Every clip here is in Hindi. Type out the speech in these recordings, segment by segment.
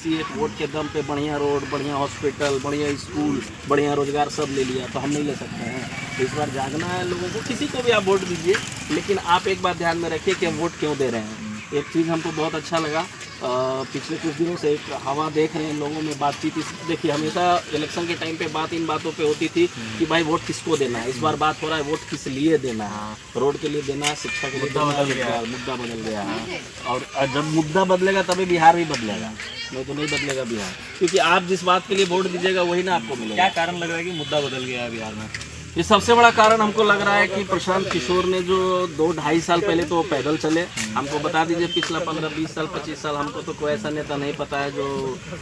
किसी एक वोट के दम पे बढ़िया रोड, बढ़िया हॉस्पिटल, बढ़िया स्कूल, बढ़िया रोजगार सब ले लिया, तो हम नहीं ले सकते हैं। तो इस बार जागना है लोगों को, किसी को भी आप वोट दीजिए, लेकिन आप एक बात ध्यान में रखिए कि हम वोट क्यों दे रहे हैं। एक चीज़ हमको बहुत अच्छा लगा, पिछले कुछ दिनों से एक हवा देख रहे हैं लोगों में, बातचीत इस देखिए हमेशा इलेक्शन के टाइम पे बात इन बातों पे होती थी कि भाई वोट किसको देना है। इस बार बात हो रहा है वोट किस लिए देना है, रोड के लिए देना है, शिक्षा के लिए देना है, मुद्दा बदल गया है। और जब मुद्दा बदलेगा तभी बिहार भी बदलेगा, नहीं तो नहीं बदलेगा बिहार, क्योंकि आप जिस बात के लिए वोट दीजिएगा वही ना आपको मिलेगा। क्या कारण लग रहा है कि मुद्दा बदल गया है बिहार में? ये सबसे बड़ा कारण हमको लग रहा है कि प्रशांत किशोर ने जो 2-2.5 साल पहले तो वो पैदल चले, हमको बता दीजिए पिछला 15-20 साल 25 साल हमको तो कोई ऐसा नेता नहीं पता है जो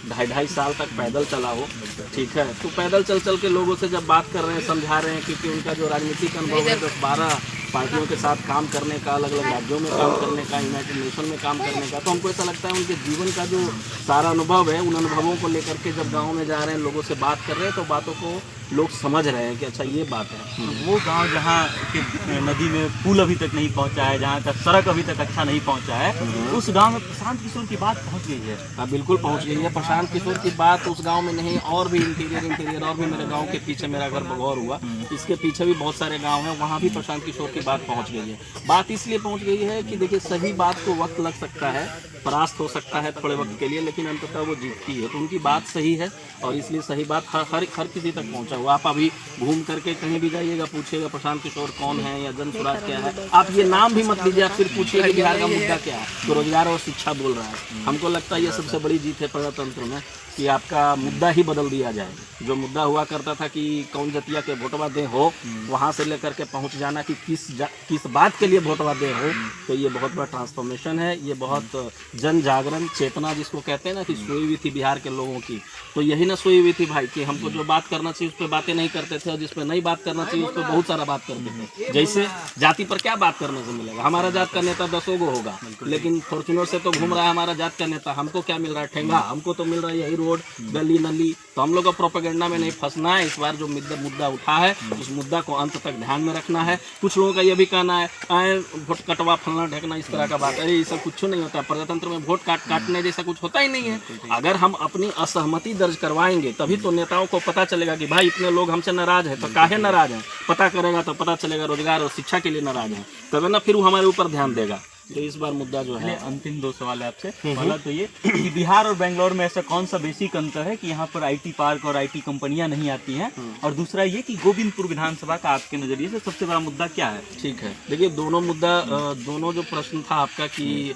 2.5 साल तक पैदल चला हो। ठीक है, तो पैदल चल के लोगों से जब बात कर रहे हैं, समझा रहे हैं, क्योंकि उनका जो राजनीतिक अनुभव है 10-12 पार्टियों के साथ काम करने का, अलग अलग राज्यों में काम करने का, यूनाइटेड नेशन में काम करने का, तो हमको ऐसा लगता है उनके जीवन का जो सारा अनुभव है, उन अनुभवों को लेकर के जब गाँव में जा रहे हैं, लोगों से बात कर रहे हैं, तो बातों को लोग समझ रहे हैं कि अच्छा ये बात है। वो गांव जहाँ के नदी में पुल अभी तक नहीं पहुंचा है, जहाँ का सड़क अभी तक अच्छा नहीं पहुंचा है, उस गांव में प्रशांत किशोर की बात पहुंच गई है। हाँ बिल्कुल पहुंच गई है। प्रशांत किशोर की बात उस गांव में नहीं, और भी इंटीरियर और भी मेरे गांव के पीछे, मेरा घर बघौर हुआ, इसके पीछे भी बहुत सारे गांव हैं, वहाँ भी प्रशांत किशोर की बात पहुँच गई है। बात इसलिए पहुँच गई है कि देखिए सही बात को वक्त लग सकता है, परास्त हो सकता है थोड़े वक्त के लिए, लेकिन अंततः वो जीतती है। तो उनकी बात सही है और इसलिए सही बात हर किसी तक पहुंचा हुआ। आप अभी घूम करके कहीं भी जाइएगा, पूछिएगा प्रशांत किशोर कौन है या जन स्वराज क्या है, आप ये नाम भी मत लीजिए, आप फिर पूछिए कि बिहार का मुद्दा क्या है, तो रोजगार और शिक्षा बोल रहा है। हमको लगता है ये सबसे बड़ी जीत है प्रजातंत्र में कि आपका मुद्दा ही बदल दिया जाए। जो मुद्दा हुआ करता था कि कौन जतिया के वोटवा दे हो, वहाँ से लेकर के पहुँच जाना कि किस बात के लिए वोटवा दे हो, तो ये बहुत बड़ा ट्रांसफॉर्मेशन है। ये बहुत जन जागरण चेतना जिसको कहते हैं ना कि सोई हुई थी बिहार के लोगों की, तो यही ना सोई हुई थी भाई कि हमको जो बात करना चाहिए उस पर बातें नहीं करते थे, और जिस पर नहीं बात करना चाहिए उस पर बहुत सारा बात करते थे। जैसे जाति पर क्या बात करने से मिलेगा, हमारा जात का नेता 10 गो होगा, लेकिन फॉर्च्यूनर से तो घूम रहा है हमारा जात का नेता, हमको क्या मिल रहा है, ठेंगा, हमको तो मिल रहा है यही रोड, गली नली। तो हम लोग का प्रोपेगेंडा में नहीं फंसना है। इस बार जो मुद्दा उठा है उस मुद्दा को अंत तक ध्यान में रखना है। कुछ लोगों का ये भी कहना है आए वोट कटवा फलना ढकना इस तरह का बात, अरे ये सब कुछ नहीं होता, प्रजातंत्र में वोट काटने जैसा कुछ होता ही नहीं है। अगर हम अपनी असहमति दर्ज करवाएंगे तभी तो नेताओं को पता चलेगा कि भाई इतने लोग हमसे नाराज हैं, तो काहे नाराज हैं, पता करेगा तो पता चलेगा रोजगार और शिक्षा के लिए नाराज हैं, तब ना फिर वो हमारे ऊपर ध्यान देगा। तो इस बार मुद्दा जो है, अंतिम 2 सवाल है आपसे। पहला तो ये कि बिहार और बेंगलोर में ऐसा कौन सा बेसिक अंतर है कि यहाँ पर आईटी पार्क और आईटी कंपनियां नहीं आती हैं, और दूसरा ये कि गोविंदपुर विधानसभा का आपके नजरिए से सबसे बड़ा मुद्दा क्या है? ठीक है, देखिए दोनों जो प्रश्न था आपका कि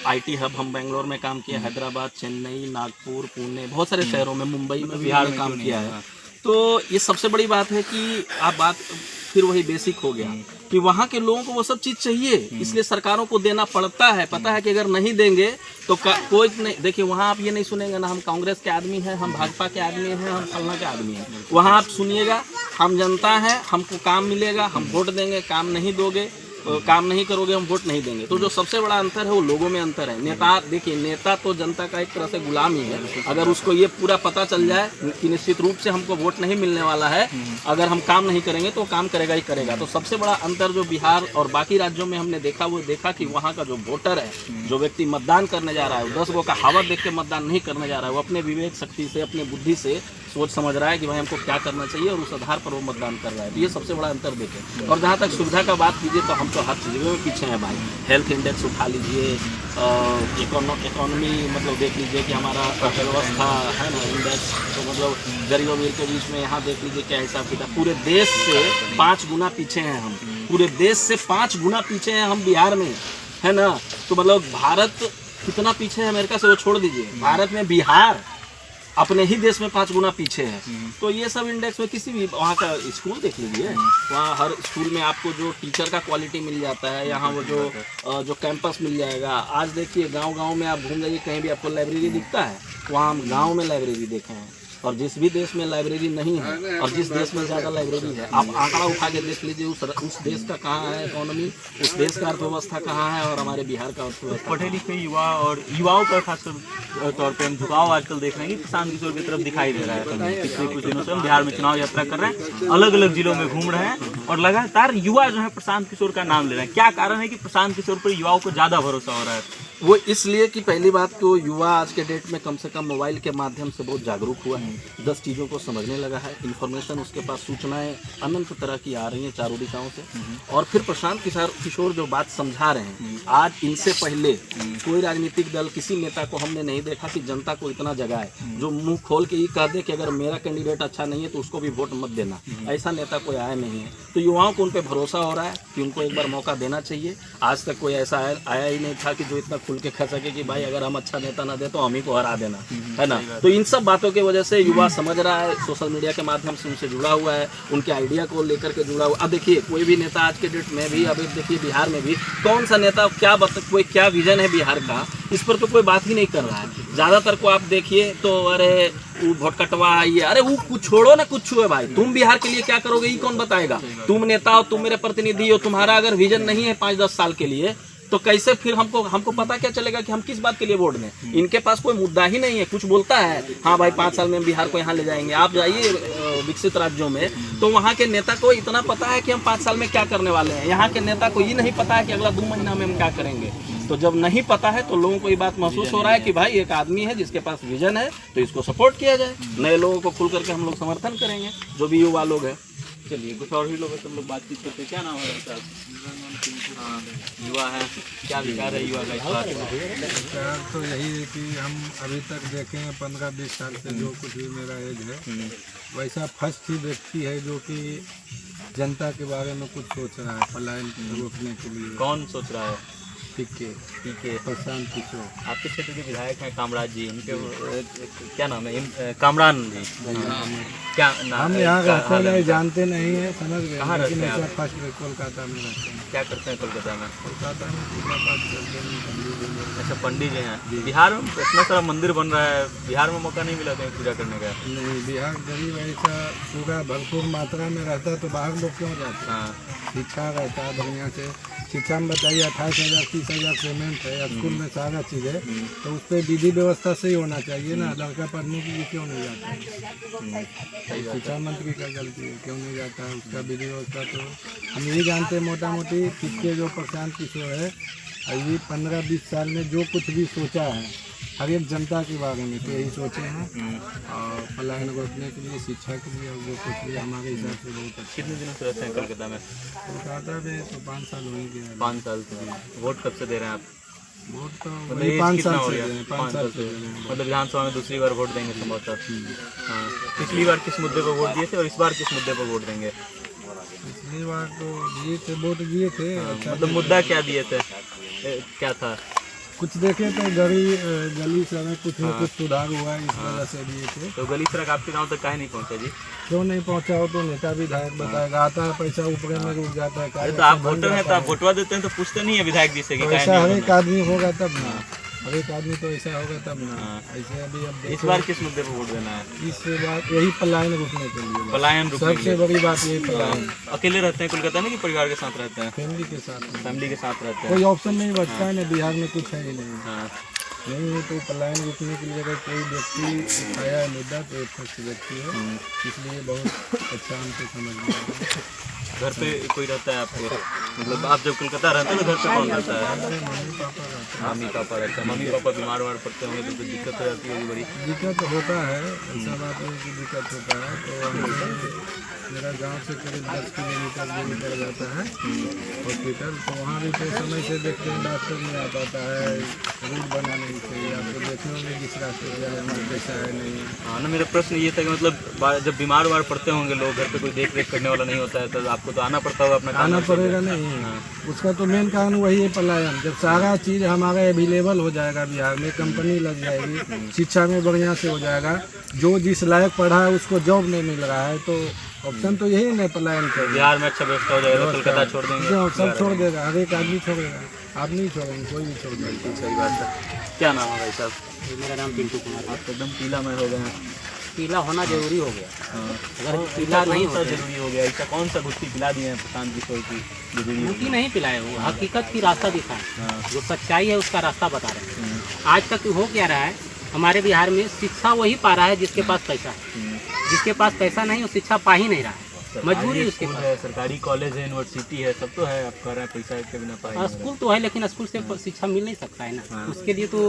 आईटी हब हम बेंगलोर में काम किया, हैदराबाद, चेन्नई, नागपुर, पुणे, बहुत सारे शहरों में, मुंबई में, बिहार में काम किया है। तो ये सबसे बड़ी बात है कि आप बात फिर वही बेसिक हो गया कि वहाँ के लोगों को वो सब चीज़ चाहिए, इसलिए सरकारों को देना पड़ता है। पता है कि अगर नहीं देंगे तो कोई नहीं, देखिए वहाँ आप ये नहीं सुनेंगे ना हम कांग्रेस के आदमी हैं, हम भाजपा के आदमी हैं, हम फलना के आदमी हैं। वहाँ आप सुनिएगा हम जनता हैं, हमको काम मिलेगा, हम वोट देंगे, काम नहीं दोगे, काम नहीं करोगे, हम वोट नहीं देंगे। तो जो सबसे बड़ा अंतर है वो लोगों में अंतर है। नेता, देखिए नेता तो जनता का एक तरह से गुलाम ही है। अगर उसको ये पूरा पता चल जाए कि निश्चित रूप से हमको वोट नहीं मिलने वाला है, अगर हम काम नहीं करेंगे तो काम करेगा ही करेगा। तो सबसे बड़ा अंतर जो बिहार और बाकी राज्यों में हमने देखा, वो देखा कि वहाँ का जो वोटर है, जो व्यक्ति मतदान करने जा रहा है, 10 गो का हवा देख के मतदान नहीं करने जा रहा है, वो अपने विवेक शक्ति से, अपने बुद्धि से सोच समझ रहा है कि भाई हमको क्या करना चाहिए, और उस आधार पर वो मतदान कर रहा है। तो ये सबसे बड़ा अंतर देखें। और जहाँ तक सुविधा का बात कीजिए तो हम तो हर चीज़ में पीछे हैं भाई। हेल्थ इंडेक्स उठा लीजिए, इकोनॉमी मतलब देख लीजिए कि हमारा अर्थव्यवस्था है ना इंडेक्स, तो मतलब गरीब अमीर के बीच में यहाँ देख लीजिए क्या हिसाब किताब। पूरे देश से 5 गुना पीछे हैं हम, पूरे देश से 5 गुना पीछे हैं हम बिहार में, है ना। तो मतलब भारत कितना पीछे है अमेरिका से वो छोड़ दीजिए, भारत में बिहार अपने ही देश में 5 गुना पीछे है। तो ये सब इंडेक्स में किसी भी वहाँ का स्कूल देख लीजिए, वहाँ हर स्कूल में आपको जो टीचर का क्वालिटी मिल जाता है, यहाँ वो जो कैंपस मिल जाएगा। आज देखिए गांव-गांव में आप घूम जाइए, कहीं भी आपको लाइब्रेरी दिखता है, वहाँ हम गाँव में लाइब्रेरी देखे हैं। और जिस भी देश में लाइब्रेरी नहीं है और जिस देश में ज़्यादा लाइब्रेरी है, आप आंकड़ा उठा के देख लीजिए उस देश का कहाँ है इकोनॉमी, उस देश का अर्थव्यवस्था कहाँ है और हमारे बिहार का अर्थव्यवस्था। पढ़े लिखे युवा और युवाओं का खासकर तौर पे हम झुकाव आजकल देख रहे हैं कि प्रशांत किशोर की तरफ दिखाई दे रहा है। पिछले कुछ दिनों से हम बिहार में चुनाव यात्रा कर रहे हैं, अलग अलग जिलों में घूम रहे हैं और लगातार युवा जो है प्रशांत किशोर का नाम ले रहे हैं। क्या कारण है कि प्रशांत किशोर पर युवाओं को ज़्यादा भरोसा हो रहा है? वो इसलिए कि पहली बात तो युवा आज के डेट में कम से कम मोबाइल के माध्यम से बहुत जागरूक हुआ है, 10 चीज़ों को समझने लगा है, इन्फॉर्मेशन उसके पास सूचनाएं अनंत तरह की आ रही हैं चारों दिशाओं से। और फिर प्रशांत किशोर जो बात समझा रहे हैं, आज इनसे पहले कोई राजनीतिक दल, किसी नेता को हमने नहीं देखा कि जनता को इतना जगाए जो मुंह खोल के ये कह दे कि अगर मेरा कैंडिडेट अच्छा नहीं है तो उसको भी वोट मत देना। ऐसा नेता कोई आया नहीं है। तो युवाओं को उन पर भरोसा हो रहा है कि उनको एक बार मौका देना चाहिए। आज तक कोई ऐसा आया ही नहीं था कि जो इतना खुल के कह सके कि भाई अगर हम अच्छा नेता ना दे तो हम ही को हरा देना, है ना। तो इन सब बातों की वजह से युवा समझ रहा है, सोशल मीडिया के माध्यम से उनसे जुड़ा हुआ है, उनके आइडिया को लेकर के जुड़ा हुआ। अब देखिए कोई भी नेता आज के डेट में भी, अभी देखिए बिहार में भी कौन सा नेता कोई क्या विजन है बिहार का, इस पर तो कोई बात ही नहीं कर रहा है। ज़्यादातर को आप देखिए तो अरे वो वोट कटवा ये, अरे वो कुछ छोड़ो ना, कुछ हुए भाई, तुम बिहार के लिए क्या करोगे ये कौन बताएगा। तुम नेता हो, तुम मेरे प्रतिनिधि हो, तुम्हारा अगर विजन नहीं है 5-10 साल के लिए तो कैसे फिर हमको पता क्या चलेगा कि हम किस बात के लिए वोट दें। इनके पास कोई मुद्दा ही नहीं है। कुछ बोलता है हाँ भाई 5 साल में बिहार को यहाँ ले जाएंगे। आप जाइए विकसित राज्यों में तो वहाँ के नेता को इतना पता है कि हम 5 साल में क्या करने वाले हैं। यहाँ के नेता को ये नहीं पता है कि अगला 2 महीना में हम क्या करेंगे। तो जब नहीं पता है तो लोगों को ये बात महसूस हो रहा है कि भाई एक आदमी है जिसके पास विजन है तो इसको सपोर्ट किया जाए। नए लोगों को खुल करके हम लोग समर्थन करेंगे, जो भी युवा लोग हैं। चलिए कुछ और भी लोग सब लोग बातचीत करते हैं। क्या नाम है साहब? हाँ, युवा है, क्या विचार है युवा का इस बार? विचार तो यही है कि हम अभी तक देखें 15-20 साल से जो कुछ भी मेरा एज है वैसा फर्स्ट ही व्यक्ति है जो कि जनता के बारे में कुछ सोच रहा है, पलायन रोकने के लिए। कौन सोच रहा है? ठीक है, प्रशांत किशोर आपके क्षेत्र के विधायक हैं कामराज जी, इनके क्या नाम है? कामरान जी। क्या नाम? हम यहाँ रहते नहीं, जानते नहीं है, समझ गए। कहाँ रहते हैं आप? फर्स्ट में कोलकाता में रहते हैं। क्या करते हैं कोलकाता में? कोलकाता में पूजा पाठ करते हैं, पंडित जी। अच्छा, पंडित जी हैं। बिहार में इतना सारा मंदिर बन रहा है, बिहार में मौका नहीं मिला कहीं पूजा करने का? नहीं, बिहार गरीब ऐसा पूरा भरपूर मात्रा में रहता है तो बाहर लोग क्यों जाते हैं। शिक्षा रहता है बढ़िया से। शिक्षा में बताइए 28,000 30,000 पेमेंट है, स्कूल में सारा चीज़ है, तो उस पर विधि व्यवस्था सही होना चाहिए ना। लड़का पढ़ने के लिए क्यों नहीं जाता है? शिक्षा मंत्री का गलती है, क्यों नहीं जाता है उसका विधि व्यवस्था। तो हम यही जानते हैं मोटा मोटी किसके जो प्रशांत किशोर है ये 15-20 साल में जो कुछ भी सोचा है हर एक जनता के बारे में तो यही सोचे हैं। और पलायन रोकने के लिए, शिक्षा के लिए, और जो कुछ भी हमारे हिसाब से बहुत अच्छा। कितने दिनों से रहते हैं कोलकाता में? कोलकाता में तो 5 साल हो ही गया। 5 साल से। वोट कब से दे रहे हैं आप? वोट तो मतलब वही एज 5 कितना साल हो से गया? दे रहे हैं, 5 साल से दे रहे हैं। मतलब विधानसभा में दूसरी बार वोट देंगे संभवतः। हाँ, पिछली बार किस मुद्दे पर वोट दिए थे और इस बार किस मुद्दे पर वोट देंगे? पिछली बार तो दिए थे, वोट दिए थे। मतलब मुद्दा क्या दिए थे, क्या था? कुछ देखे तो गली सड़क कुछ न कुछ सुधार हुआ है, इस वजह से दिए थे। तो गली सड़क आपके गांव तक काहे नहीं पहुंचा जी? क्यों नहीं पहुंचा हो तो नेता विधायक बताएगा। आता है पैसा ऊपर में रुक जाता है। अरे तो आप वोटर हैं तो आप वोटवा देते हैं तो पूछते नहीं है विधायक जी से कि काहे ऐसा हर नहीं एक आदमी होगा तब ना, हर एक आदमी तो ऐसा होगा तब ना। ऐसे अभी अब इस बार किस मुद्दे पर वोट देना है? इस बात यही पलायन रुकने के लिए, पलायन रुकने के सबसे लिए। बड़ी बात यही पलायन। अकेले रहते हैं कोलकाता में कि परिवार के साथ रहते हैं? फैमिली के साथ में। फैमिली के साथ रहते हैं। कोई ऑप्शन नहीं बचता है ना, बिहार में कुछ है ही नहीं। हाँ, नहीं है तो पलायन रोकने के लिए अगर कोई व्यक्ति उठाया है मुद्दा तो एक फर्स्ट व्यक्ति है, इसलिए बहुत अच्छा हमको समझ में आया। घर पे कोई रहता है आपके? मतलब आप जब कोलकाता रहते हैं तो घर पे कौन रहता है? मम्मी पापा रहते हैं। मम्मी पापा रहते हैं। मम्मी पापा बीमार वार पड़ते होंगे तो दिक्कत हो जाती होगी बड़ी? दिक्कत होता है, ऐसा बात नहीं कि दिक्कत होता है। तो मेरा गांव से करीब 10 किलोमीटर दूरी पड़ जाता है हॉस्पिटल, तो वहाँ भी तो समय से देखते हैं डॉक्टर नहीं आ पाता है, रूट बना नहीं चाहिए। आपको देखने होंगे जिस रास्ते से हमारे पैसा है नहीं। हाँ ना, मेरा प्रश्न ये था कि मतलब जब बीमार वार पड़ते होंगे लोग, घर पे कोई देख रेख करने वाला नहीं होता है तो आपको तो आना पड़ता होगा अपना काम आना करके। पड़ेगा नहीं। उसका तो मेन कारण वही है पलायन। जब सारा चीज़ हमारा अवेलेबल हो जाएगा बिहार में, कंपनी लग जाएगी, शिक्षा में बढ़िया से हो जाएगा, जो जिस लायक पढ़ा है उसको जॉब नहीं मिल रहा है, तो ऑप्शन तो यही है पलायन कर। बिहार में अच्छा व्यवस्था हो जाएगा तो कोलकाता छोड़ देंगे? सब छोड़ देगा, हर एक आदमी छोड़ेगा। आप नहीं छोड़ेंगे, कोई भी छोड़ देगा। सही बात है। क्या नाम है भाई साहब? मेरा नाम पिंटू कुमार। आप एकदम पीला में हो गए हैं। पीला होना जरूरी हो गया। हाँ। अगर पीला नहीं सा होता, जरूरी हो गया? ऐसा कौन सा गुत्ती पिला दिए हैं प्रशांत किशोर की जो जरूरी हो मुक्ति नहीं पिलाए, वो हकीकत की रास्ता दिखा है। हाँ। जो सच्चाई है उसका रास्ता बता रहे हैं। आज तक हो क्या रहा है हमारे बिहार में, शिक्षा वही पा रहा है जिसके पास पैसा है। जिसके पास पैसा नहीं वो शिक्षा पा ही नहीं रहा है। मजबूरी सरकारी उसके स्कूल पास। है, सरकारी कॉलेज है, यूनिवर्सिटी है, सब तो है। आप कह रहे हैं पैसा के बिना पढ़ाई नहीं स्कूल तो है, लेकिन स्कूल से शिक्षा मिल नहीं सकता है ना। उसके लिए तो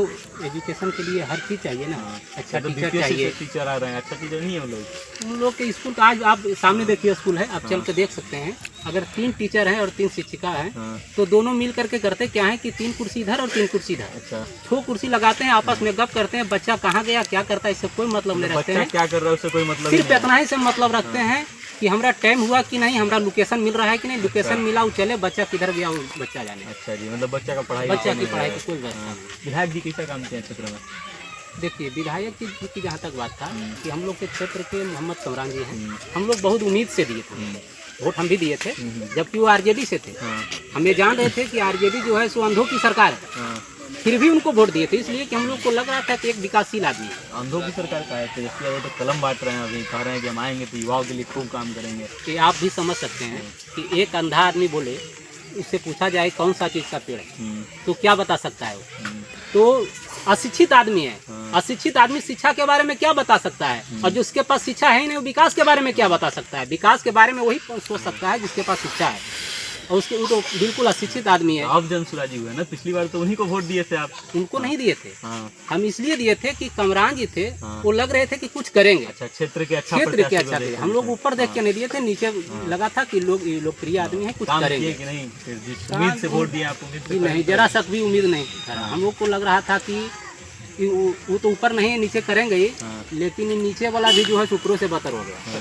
एजुकेशन के लिए हर चीज़ चाहिए ना। अच्छा तो टीचर चाहिए। टीचर आ रहे हैं, अच्छा टीचर नहीं है वो लोग। उन लोग के स्कूल का आज आप सामने देखिए स्कूल है, आप चल के देख सकते हैं। अगर 3 टीचर हैं और 3 शिक्षिका हैं, हाँ। तो दोनों मिल करके करते क्या है कि 3 कुर्सी इधर और 3 कुर्सी इधर, अच्छा 6 कुर्सी लगाते हैं, आपस में गप करते हैं। बच्चा कहाँ गया क्या करता है इससे कोई मतलब नहीं रखते बच्चा हैं। क्या कर रहा है उससे कोई मतलब ही सिर्फ नहीं इतना ही से मतलब रखते हैं कि हमारा टाइम हुआ कि नहीं, हमारा लोकेशन मिल रहा है कि नहीं, लोकेशन मिला वो चले, बच्चा किधर गया वो बच्चा जाने। है। अच्छा जी, मतलब बच्चा का पढ़ाई बच्चा नहीं की पढ़ाई है। की कोई व्यवस्था नहीं। विधायक जी कैसा काम किए हैं क्षेत्र में? देखिए विधायक जी की जहाँ तक बात था कि हम लोग के क्षेत्र के मोहम्मद कमरान जी हैं, हम लोग बहुत उम्मीद से दिए थे वोट, हम भी दिए थे जबकि वो आरजेडी से थे। हम ये जान रहे थे कि आरजेडी जो है सो अंधों की सरकार है, फिर भी उनको वोट दिए थे इसलिए कि हम लोग को लग रहा था कि एक विकासशील आदमी है। अंधों की सरकार का है, तेजस्वी यादव तो कलम बांट रहे हैं, अभी कह रहे हैं कि हम आएंगे तो युवाओं के लिए खूब काम करेंगे। कि आप भी समझ सकते हैं कि एक अंधा आदमी बोले, उससे पूछा जाए कौन सा चीज़ का पेड़ है तो क्या बता सकता है वो। तो अशिक्षित आदमी है, अशिक्षित आदमी शिक्षा के बारे में क्या बता सकता है, और जिसके पास शिक्षा है ही नहीं वो विकास के बारे में क्या बता सकता है। विकास के बारे में वही सोच सकता है जिसके पास शिक्षा है, और उसके वो तो बिल्कुल अशिक्षित आदमी है। आप जनसुराजी हुए ना, पिछली बार तो उन्हीं को वोट दिए थे आप। उनको नहीं दिए थे, हाँ। हम इसलिए दिए थे कि कमरान जी थे, हाँ। वो लग रहे थे कि कुछ करेंगे, अच्छा क्षेत्र के अच्छा क्षेत्र के प्रत्याशी को अच्छा देख थे। के हम लोग दिए थे। ऊपर देख के नहीं दिए थे, नीचे लगा था कि लोग ये लोकप्रिय आदमी है, कुछ काम करेंगे। किए कि नहीं? फिर जिस उम्मीद से वोट दिए आप उम्मीद जी से नहीं, जरा तक भी उम्मीद नहीं करा। हम लोग को लग रहा था कि वो तो ऊपर नहीं है, नीचे करेंगे ही, लेकिन ये नीचे वाला भी जो है ऊपरों से बदतर हो गया,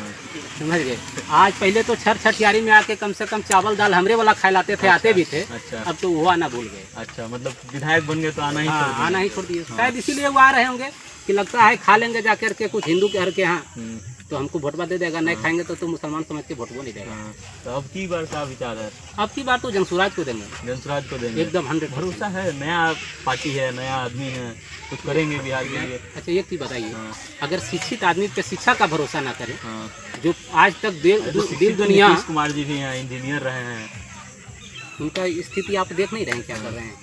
समझ गए। आज पहले तो छठ छठियारी में आके कम से कम चावल दाल हमरे वाला खिलाते थे, आते भी थे। अच्छा। अब तो वो आना भूल गए। अच्छा, मतलब विधायक बन गए तो आना ही छोड़ दिए। आना ही छोड़ दिए, शायद इसीलिए वो आ रहे होंगे कि लगता है खा लेंगे जाकर के कुछ हिंदू के घर के यहाँ तो हमको वोटवा दे देगा, नहीं खाएंगे तो मुसलमान समझ के वोटवा नहीं देगा। हाँ। तो अब की बार का विचार है? अब की बार तो जनसुराज को देंगे, जनसुराज को देंगे एकदम 100%। भरोसा है, नया पार्टी है, नया आदमी है, कुछ करेंगे बिहार के लिए। अच्छा एक चीज़ बताइए, अगर शिक्षित आदमी पे शिक्षा का भरोसा ना करे, हाँ। जो आज तक दिल दुनिया, नीतीश कुमार जी भी हैं, इंजीनियर रहे हैं। उनका स्थिति आप देख नहीं रहे हैं क्या कर रहे हैं।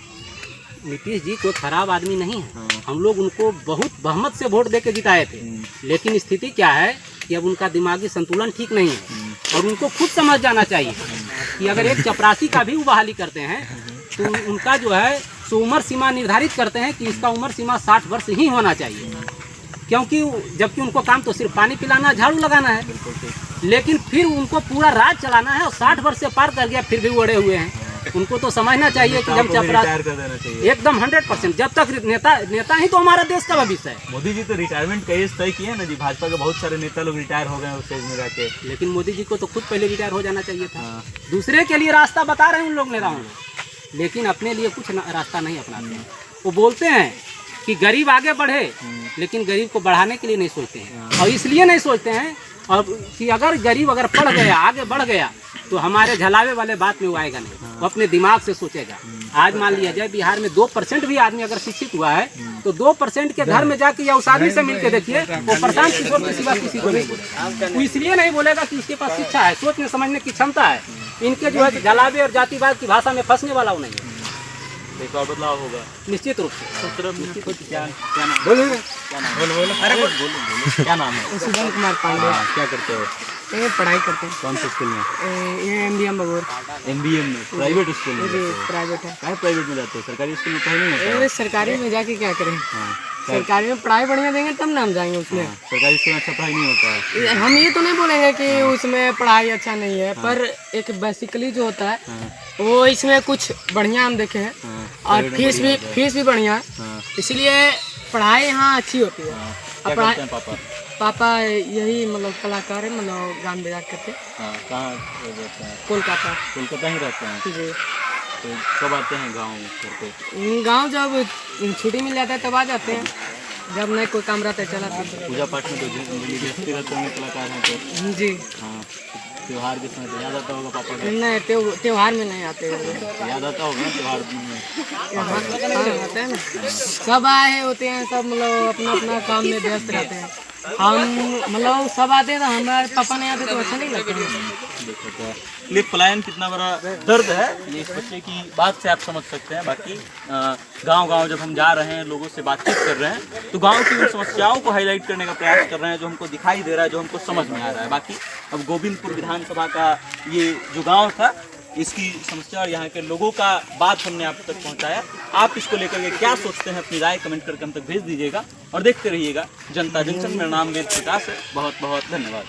नीतीश जी कोई खराब आदमी नहीं है, हम लोग उनको बहुत बहुमत से वोट दे के जिताए थे, लेकिन स्थिति क्या है कि अब उनका दिमागी संतुलन ठीक नहीं है, और उनको खुद समझ जाना चाहिए कि अगर एक चपरासी का भी वो बहाली करते हैं तो उनका जो है सो उम्र सीमा निर्धारित करते हैं कि इसका उम्र सीमा 60 वर्ष ही होना चाहिए, क्योंकि जबकि उनको काम तो सिर्फ पानी पिलाना, झाड़ू लगाना है, लेकिन फिर उनको पूरा राज चलाना है और 60 वर्ष से पार कर गया फिर भी वो अड़े हुए हैं। उनको तो समझना चाहिए कि जब चपरासी रिटायर कर देना चाहिए एकदम 100%, जब तक नेता ही तो हमारा देश का भविष्य है। मोदी जी तो रिटायरमेंट का एज तय किया ना जी, भाजपा के बहुत सारे नेता लोग रिटायर हो गए उस एज में जाके। लेकिन मोदी जी को तो खुद पहले रिटायर हो जाना चाहिए था। दूसरे के लिए रास्ता बता रहे हैं उन लोग नेताओं, लेकिन अपने लिए कुछ रास्ता नहीं अपनाते हैं। वो बोलते हैं कि गरीब आगे बढ़े, लेकिन गरीब को बढ़ाने के लिए नहीं सोचते हैं, और इसलिए नहीं सोचते हैं और कि अगर गरीब अगर पढ़ गया, आगे बढ़ गया, तो हमारे झलावे वाले बात में वो आएगा नहीं, वो अपने दिमाग से सोचेगा। आज मान लिया जाए बिहार में 2% भी आदमी अगर शिक्षित हुआ है तो 2% के घर में जाके या उस आदमी से मिलके देखिए, वो प्रशांत किशोर के सिवा किसी को नहीं बोलेगा। वो इसलिए नहीं बोलेगा कि उसके पास शिक्षा है, सोचने समझने की क्षमता है। इनके जो है झलावे और जातिवाद की भाषा में फंसने वाला वो नहीं है। एक और बदलाव होगा निश्चित रूप से। क्या नाम? बोलो क्या नाम है? सुमन कुमार पांडे। क्या करते हो? ये पढ़ाई करते हैं। कौन से स्कूल में? ये MBM बगौर MBM में? प्राइवेट स्कूल में? जी प्राइवेट है। क्या प्राइवेट में जाते हो? सरकारी स्कूल में पढ़ाई नहीं होता है? ये सरकारी में जाके क्या करें, हाँ। सरकारी में पढ़ाई बढ़िया देंगे तब ना हम जाएंगे उसमें। सरकारी स्कूल में अच्छा पढ़ाई नहीं होता है। हम ये तो नहीं बोलेंगे कि उसमें पढ़ाई अच्छा नहीं है, पर एक बेसिकली जो होता है वो इसमें कुछ बढ़िया हम देखे हैं, और फीस भी बढ़िया है, इसलिए पढ़ाई यहाँ अच्छी होती है। क्या करते हैं पापा? पापा यही मतलब कलाकार है, मतलब गान बजा करते। हाँ, कहाँ रहते हैं? कोलकाता। कोलकाता ही रहते हैं। जी। तो कब आते हैं गाँव घर पे? गांव जब छुट्टी मिल जाता है तब आ जाते हैं, जब नहीं कोई काम रहता है चला जाते हैं। पूजा पाठ में तो व्यस्त रहते होंगे कलाकार हैं तो। जी। हाँ, त्योहार के समय तो याद आता होगा पापा का? नहीं त्योहार में नहीं आते हैं। तो याद आता होगा ना त्योहार में? हाँ, आते हैं ना, सब आए होते हैं, सब मतलब अपना अपना काम में व्यस्त रहते हैं। हम मतलब सब आते हैं तो हमारे पापा नहीं आते तो अच्छा नहीं लगता है। देखो तो ये पलायन कितना बड़ा दर्द है, ये इस बच्चे की बात से आप समझ सकते हैं। बाकी गांव-गांव जब हम जा रहे हैं, लोगों से बातचीत कर रहे हैं, तो गांव की उन समस्याओं को हाईलाइट करने का प्रयास कर रहे हैं जो हमको दिखाई दे रहा है, जो हमको समझ में आ रहा है। बाकी अब गोविंदपुर विधानसभा का ये जो गाँव था, इसकी समस्या और यहाँ के लोगों का बात हमने आप तक पहुँचाया। आप इसको लेकर के क्या सोचते हैं, अपनी राय कमेंट करके हम तक भेज दीजिएगा और देखते रहिएगा जनता जंक्शन। मेरा नाम वेद प्रकाश है। बहुत बहुत धन्यवाद।